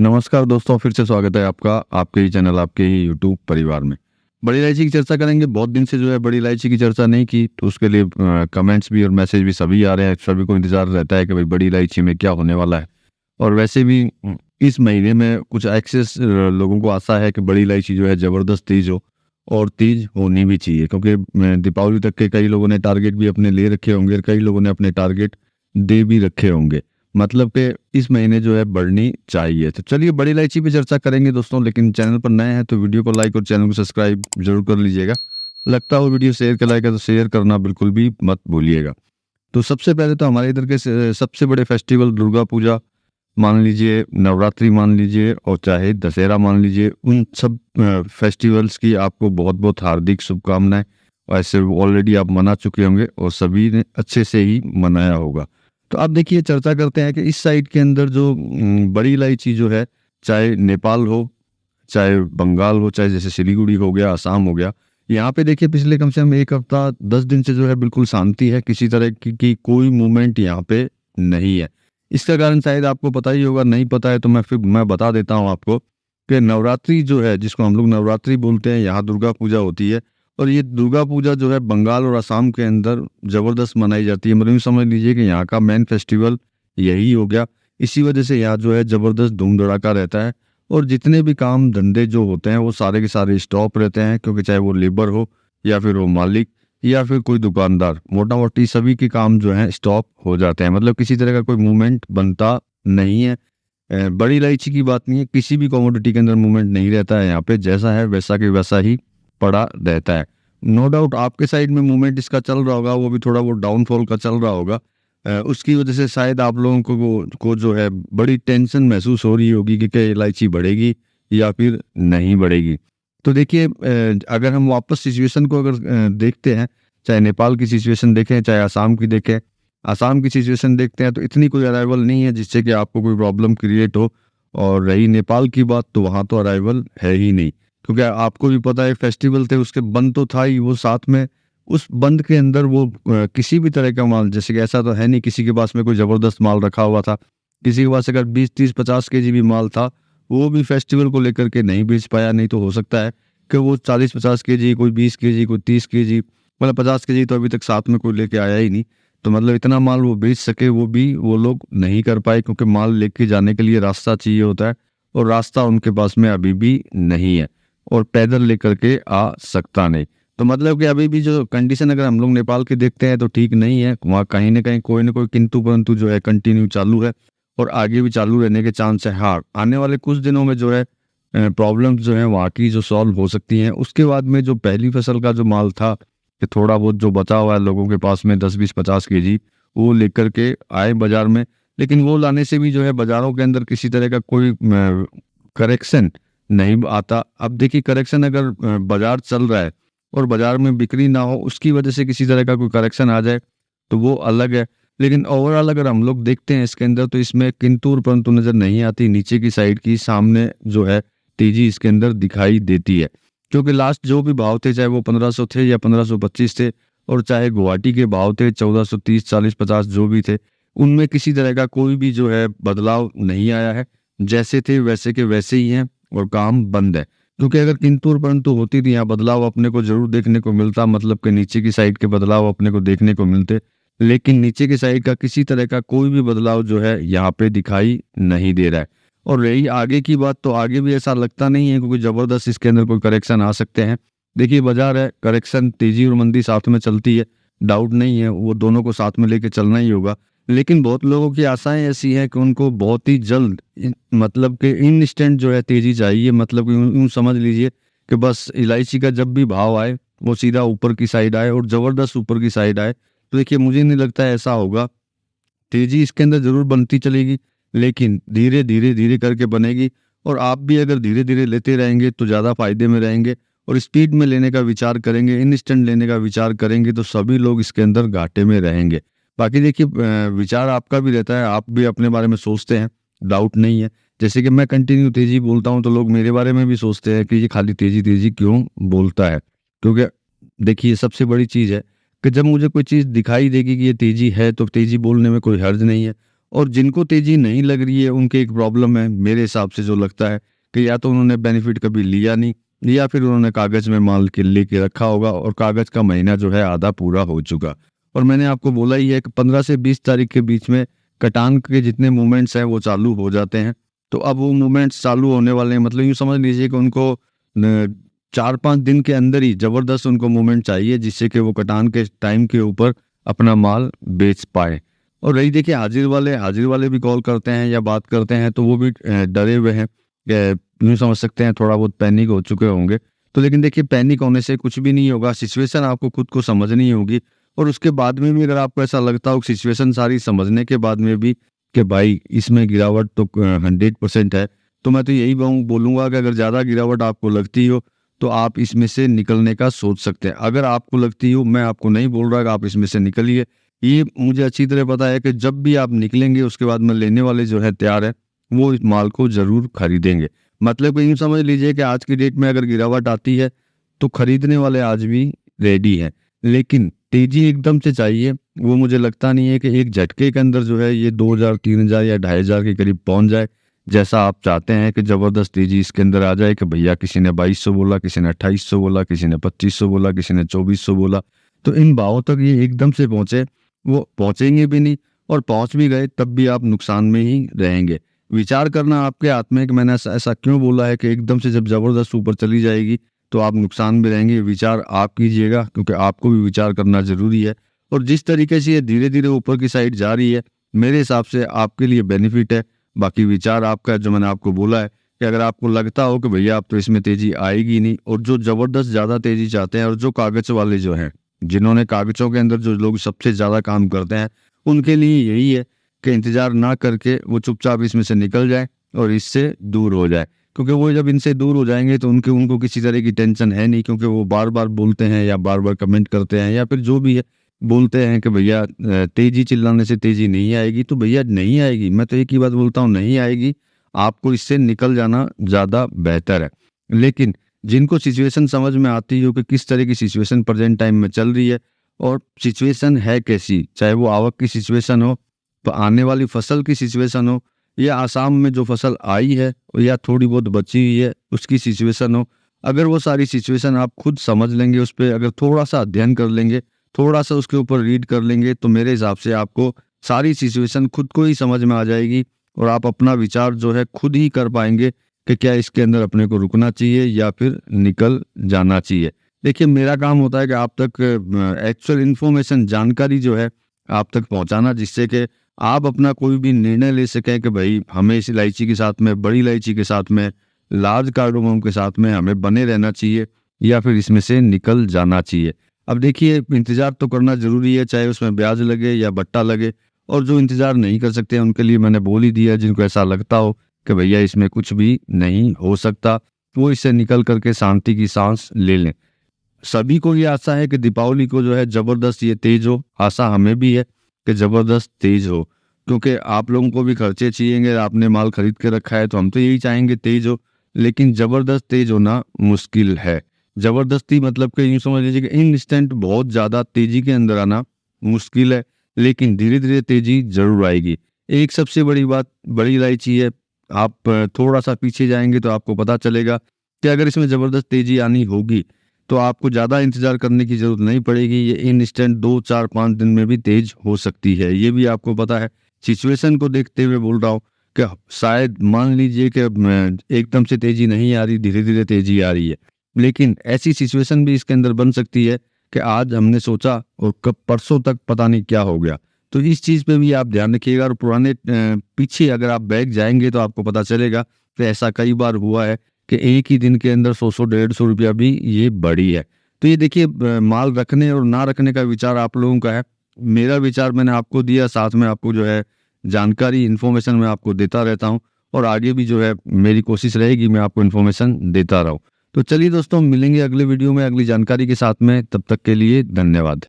नमस्कार दोस्तों, फिर से स्वागत है आपका आपके ही चैनल, आपके ही यूट्यूब परिवार में। बड़ी इलायची की चर्चा करेंगे। बहुत दिन से जो है बड़ी इलायची की चर्चा नहीं की, तो उसके लिए कमेंट्स भी और मैसेज भी सभी आ रहे हैं। सभी को इंतज़ार रहता है कि भाई बड़ी इलायची में क्या होने वाला है। और वैसे भी इस महीने में कुछ एक्सेस लोगों को आशा है कि बड़ी इलायची जो है ज़बरदस्त तेज़ हो, और तेज़ होनी भी चाहिए, क्योंकि दीपावली तक के कई लोगों ने टारगेट भी अपने ले रखे होंगे और कई लोगों ने अपने टारगेट दे भी रखे होंगे। मतलब कि इस महीने जो है बढ़नी चाहिए। तो चलिए बड़ी इलायची पे चर्चा करेंगे दोस्तों, लेकिन चैनल पर नए हैं तो वीडियो को लाइक और चैनल को सब्सक्राइब जरूर कर लीजिएगा। लगता हो वीडियो शेयर के लायक है तो शेयर करना बिल्कुल भी मत भूलिएगा। तो सबसे पहले तो हमारे इधर के सबसे बड़े फेस्टिवल दुर्गा पूजा मान लीजिए, नवरात्रि मान लीजिए, और चाहे दशहरा मान लीजिए, उन सब फेस्टिवल्स की आपको बहुत बहुत हार्दिक शुभकामनाएं। वैसे ऑलरेडी आप मना चुके होंगे और सभी ने अच्छे से ही मनाया होगा। तो आप देखिए, चर्चा करते हैं कि इस साइड के अंदर जो बड़ी इलायची जो है, चाहे नेपाल हो, चाहे बंगाल हो, चाहे जैसे सिलीगुड़ी हो गया, असम हो गया, यहाँ पे देखिए पिछले कम से कम 1 हफ्ता 10 दिन से जो है बिल्कुल शांति है। किसी तरह की कोई मूवमेंट यहाँ पे नहीं है। इसका कारण शायद आपको पता ही होगा, नहीं पता है तो मैं बता देता हूँ आपको कि नवरात्रि जो है, जिसको हम लोग नवरात्रि बोलते हैं, यहाँ दुर्गा पूजा होती है। और ये दुर्गा पूजा जो है बंगाल और असम के अंदर ज़बरदस्त मनाई जाती है। मतलब यूँ समझ लीजिए कि यहाँ का मेन फेस्टिवल यही हो गया। इसी वजह से यहाँ जो है ज़बरदस्त धूम धड़ाका रहता है। और जितने भी काम धंधे जो होते हैं वो सारे के सारे स्टॉप रहते हैं, क्योंकि चाहे वो लेबर हो या फिर वो मालिक या फिर कोई दुकानदार, मोटा मोटी सभी के काम जो है स्टॉप हो जाते हैं। मतलब किसी तरह का कोई मूवमेंट बनता नहीं है। बड़ी इलायची की बात नहीं है, किसी भी कमोडिटी के अंदर मूवमेंट नहीं रहता है। यहाँ पे जैसा है वैसा के वैसा ही पड़ा रहता है। नो डाउट आपके साइड में मूवमेंट इसका चल रहा होगा, वो भी थोड़ा वो डाउनफॉल का चल रहा होगा। उसकी वजह से शायद आप लोगों को जो है बड़ी टेंशन महसूस हो रही होगी कि क्या इलायची बढ़ेगी या फिर नहीं बढ़ेगी। तो देखिए, अगर हम वापस सिचुएशन को अगर देखते हैं, चाहे नेपाल की सिचुएशन देखें, चाहे असम की देखें, असम की सिचुएशन देखते हैं, तो इतनी कोई अराइवल नहीं है जिससे कि आपको कोई प्रॉब्लम क्रिएट हो। और रही नेपाल की बात, तो वहाँ तो अराइवल है ही नहीं, क्योंकि आपको भी पता है फेस्टिवल थे, उसके बंद तो था ही, वो साथ में उस बंद के अंदर वो किसी भी तरह का माल, जैसे कि ऐसा तो है नहीं किसी के पास में कोई ज़बरदस्त माल रखा हुआ था। किसी के पास अगर 20-30-50 केजी भी माल था, वो भी फेस्टिवल को लेकर के नहीं बेच पाया। नहीं तो हो सकता है कि वो 40-50 केजी, कोई 20 केजी, कोई 30 केजी, मतलब 50 केजी तो अभी तक साथ में कोई लेके आया ही नहीं। तो मतलब इतना माल वो बेच सके, वो भी वो लोग नहीं कर पाए, क्योंकि माल लेके जाने के लिए रास्ता चाहिए होता है, और रास्ता उनके पास में अभी भी नहीं है, और पैदल लेकर के आ सकता नहीं। तो मतलब कि अभी भी जो कंडीशन अगर हम लोग नेपाल की देखते हैं तो ठीक नहीं है। वहाँ कहीं ना कहीं कोई ना कोई किंतु परंतु जो है कंटिन्यू चालू है, और आगे भी चालू रहने के चांस है। हाँ, आने वाले कुछ दिनों में जो है प्रॉब्लम्स जो है वहाँ की जो सॉल्व हो सकती हैं। उसके बाद में जो पहली फसल का जो माल था, कि थोड़ा बहुत जो बचा हुआ है लोगों के पास में 10-20-50 केजी, वो लेकर के आए बाजार में। लेकिन वो लाने से भी जो है बाजारों के अंदर किसी तरह का कोई करेक्शन नहीं आता। अब देखिए, करेक्शन अगर बाजार चल रहा है और बाजार में बिक्री ना हो, उसकी वजह से किसी तरह का कोई करेक्शन आ जाए तो वो अलग है। लेकिन ओवरऑल अगर हम लोग देखते हैं इसके अंदर, तो इसमें किंतु और परंतु नजर नहीं आती। नीचे की साइड की सामने जो है तेजी इसके अंदर दिखाई देती है, क्योंकि लास्ट जो भी भाव थे, चाहे वो 1500 थे या 1525 थे, और चाहे गुवाहाटी के भाव थे 1430, 40, 50 जो भी थे, उनमें किसी तरह का कोई भी जो है बदलाव नहीं आया है। जैसे थे वैसे के वैसे ही हैं, और काम बंद है। क्योंकि अगर किंतु और परंतु होती थी, यहाँ बदलाव अपने को जरूर देखने को मिलता, मतलब कि नीचे की साइड के बदलाव अपने को देखने को मिलते। लेकिन नीचे की साइड का किसी तरह का कोई भी बदलाव जो है यहाँ पे दिखाई नहीं दे रहा है। और रही आगे की बात, तो आगे भी ऐसा लगता नहीं है, क्योंकि जबरदस्त इसके अंदर कोई करेक्शन आ सकते हैं। देखिए, बाजार है, करेक्शन, तेजी और मंदी साथ में चलती है, डाउट नहीं है, वो दोनों को साथ में लेके चलना ही होगा। लेकिन बहुत लोगों की आशाएं ऐसी हैं कि उनको बहुत ही जल्द मतलब कि इंस्टेंट जो है तेजी चाहिए। मतलब कि यूं समझ लीजिए कि बस इलायची का जब भी भाव आए वो सीधा ऊपर की साइड आए, और जबरदस्त ऊपर की साइड आए। तो देखिए, मुझे नहीं लगता है ऐसा होगा। तेजी इसके अंदर जरूर बनती चलेगी, लेकिन धीरे धीरे धीरे करके बनेगी। और आप भी अगर धीरे धीरे लेते रहेंगे तो ज़्यादा फायदे में रहेंगे, और स्पीड में लेने का विचार करेंगे, इंस्टेंट लेने का विचार करेंगे, तो सभी लोग इसके अंदर घाटे में रहेंगे। बाकी देखिए, विचार आपका भी रहता है, आप भी अपने बारे में सोचते हैं, डाउट नहीं है। जैसे कि मैं कंटिन्यू तेजी बोलता हूँ, तो लोग मेरे बारे में भी सोचते हैं कि ये खाली तेजी तेजी क्यों बोलता है। क्योंकि देखिए, सबसे बड़ी चीज़ है कि जब मुझे कोई चीज़ दिखाई देगी कि ये तेजी है, तो तेजी बोलने में कोई हर्ज नहीं है। और जिनको तेजी नहीं लग रही है उनके एक प्रॉब्लम है मेरे हिसाब से, जो लगता है कि या तो उन्होंने बेनिफिट कभी लिया नहीं, या फिर उन्होंने कागज में माल के लेके रखा होगा और कागज का महीना जो है आधा पूरा हो चुका। और मैंने आपको बोला ही है कि 15 से 20 तारीख के बीच में कटान के जितने मूवमेंट्स हैं वो चालू हो जाते हैं। तो अब वो मूवमेंट्स चालू होने वाले हैं, मतलब यूँ समझ लीजिए कि उनको 4-5 दिन के अंदर ही जबरदस्त उनको मूवमेंट चाहिए, जिससे कि वो कटान के टाइम के ऊपर अपना माल बेच पाए। और रही देखिए हाजिर वाले भी कॉल करते हैं या बात करते हैं, तो वो भी डरे हुए हैं, यूँ समझ सकते हैं थोड़ा बहुत पैनिक हो चुके होंगे। तो लेकिन देखिए पैनिक होने से कुछ भी नहीं होगा, सिचुएशन आपको खुद को समझनी होगी। और उसके बाद में भी अगर आपको ऐसा लगता हो सिचुएशन सारी समझने के बाद में भी कि भाई इसमें गिरावट तो 100% है, तो मैं तो यही बोलूँगा कि अगर ज़्यादा गिरावट आपको लगती हो तो आप इसमें से निकलने का सोच सकते हैं। अगर आपको लगती हो, मैं आपको नहीं बोल रहा कि आप इसमें से निकलिए, ये मुझे अच्छी तरह पता है कि जब भी आप निकलेंगे उसके बाद में लेने वाले जो है तैयार है, वो इस माल को ज़रूर खरीदेंगे। मतलब कि यूँ समझ लीजिए कि आज की डेट में अगर गिरावट आती है तो खरीदने वाले आज भी रेडी हैं। लेकिन तेज़ी एकदम से चाहिए, वो मुझे लगता नहीं है कि एक झटके के अंदर जो है ये 2000, 3000 या 2500 के करीब पहुँच जाए। जैसा आप चाहते हैं कि ज़बरदस्त तेज़ी इसके अंदर आ जाए कि भैया किसी ने 2200 बोला, किसी ने 2800 बोला, किसी ने 2500 बोला, किसी ने 2400 बोला। तो इन भावों तक ये एकदम से पहुँचे, वो पहुँचेंगे भी नहीं, और पहुँच भी गए तब भी आप नुकसान में ही रहेंगे। विचार करना आपके हाथ में है कि मैंने ऐसा ऐसा क्यों बोला है कि एकदम से जब ज़बरदस्त ऊपर चली जाएगी तो आप नुकसान में रहेंगे। विचार आप कीजिएगा, क्योंकि आपको भी विचार करना ज़रूरी है। और जिस तरीके से ये धीरे-धीरे ऊपर की साइड जा रही है, मेरे हिसाब से आपके लिए बेनिफिट है। बाकी विचार आपका है, जो मैंने आपको बोला है कि अगर आपको लगता हो कि भैया अब तो इसमें तेज़ी आएगी नहीं, और जो ज़बरदस्त ज़्यादा तेज़ी चाहते हैं और जो कागज़ वाले जो हैं, जिन्होंने कागज़ों के अंदर जो लोग सबसे ज़्यादा काम करते हैं, उनके लिए यही है कि इंतज़ार ना करके वो चुपचाप इसमें से निकल जाए और इससे दूर हो जाए। क्योंकि वो जब इनसे दूर हो जाएँगे तो उनको किसी तरह की टेंशन है नहीं, क्योंकि वो बार-बार बोलते हैं या बार-बार कमेंट करते हैं या फिर जो भी है, बोलते हैं कि भैया तेज़ी चिल्लाने से तेज़ी नहीं आएगी, तो भैया नहीं आएगी। मैं तो एक ही बात बोलता हूँ, नहीं आएगी। आपको इससे निकल जाना ज़्यादा बेहतर है। लेकिन जिनको सिचुएशन समझ में आती हो कि किस तरह की सिचुएशन प्रेज़ेंट टाइम में चल रही है और सिचुएशन है कैसी, चाहे वो आवक की सिचुएशन हो, तो आने वाली फसल की सिचुएशन हो, या आसाम में जो फसल आई है या थोड़ी बहुत बची हुई है उसकी सिचुएशन हो, अगर वो सारी सिचुएशन आप खुद समझ लेंगे, उस पे अगर थोड़ा-सा अध्ययन कर लेंगे, थोड़ा-सा उसके ऊपर रीड कर लेंगे, तो मेरे हिसाब से आपको सारी सिचुएशन खुद को ही समझ में आ जाएगी और आप अपना विचार जो है खुद ही कर पाएँगे कि क्या इसके अंदर अपने को रुकना चाहिए या फिर निकल जाना चाहिए। देखिए मेरा काम होता है कि आप तक एक्चुअल इन्फॉर्मेशन, जानकारी जो है आप तक पहुँचाना, जिससे कि आप अपना कोई भी निर्णय ले सकें कि भाई हमें इस इलायची के साथ में, बड़ी इलायची के साथ में, लार्ज कार्डामोम के साथ में हमें बने रहना चाहिए या फिर इसमें से निकल जाना चाहिए। अब देखिए इंतज़ार तो करना ज़रूरी है, चाहे उसमें ब्याज लगे या बट्टा लगे, और जो इंतज़ार नहीं कर सकते उनके लिए मैंने बोल ही दिया, जिनको ऐसा लगता हो कि भैया इसमें कुछ भी नहीं हो सकता, वो इससे निकल कर के शांति की सांस ले लें। सभी को ये आशा है कि दीपावली को जो है ज़बरदस्त ये तेज़ हो, आशा हमें भी है कि ज़बरदस्त तेज़ हो, क्योंकि आप लोगों को भी खर्चे चाहिएंगे, आपने माल खरीद के रखा है, तो हम तो यही चाहेंगे तेज़ हो, लेकिन ज़बरदस्त तेज़ होना मुश्किल है। ज़बरदस्ती मतलब कि यूँ समझ लीजिए कि इंस्टेंट बहुत ज़्यादा तेज़ी के अंदर आना मुश्किल है, लेकिन धीरे-धीरे तेज़ी ज़रूर आएगी। एक सबसे बड़ी बात बड़ी इलायची है, आप थोड़ा-सा पीछे जाएँगे तो आपको पता चलेगा कि अगर इसमें ज़बरदस्त तेज़ी आनी होगी, तो आपको ज़्यादा इंतज़ार करने की ज़रूरत नहीं पड़ेगी। ये इंस्टेंट 2, 4, 5 दिन में भी तेज़ हो सकती है, ये भी आपको पता है। सिचुएशन को देखते हुए बोल रहा हूँ कि शायद मान लीजिए कि एकदम से तेज़ी नहीं आ रही, धीरे-धीरे तेज़ी आ रही है। लेकिन ऐसी सिचुएशन भी इसके अंदर बन सकती है कि आज हमने सोचा और कब परसों तक पता नहीं क्या हो गया। तो इस चीज़ पे भी आप ध्यान रखिएगा, और पुराने पीछे अगर आप बैक जाएँगे तो आपको पता चलेगा कि ऐसा कई बार हुआ है कि एक ही दिन के अंदर 100-100, 150 रुपया भी ये बढ़ी है। तो ये देखिए माल रखने और ना रखने का विचार आप लोगों का है। मेरा विचार मैंने आपको दिया, साथ में आपको जो है जानकारी, इन्फॉर्मेशन मैं आपको देता रहता हूँ, और आगे भी जो है मेरी कोशिश रहेगी मैं आपको इन्फॉर्मेशन देता रहूँ। तो चलिए दोस्तों, मिलेंगे अगले वीडियो में अगली जानकारी के साथ में, तब तक के लिए धन्यवाद।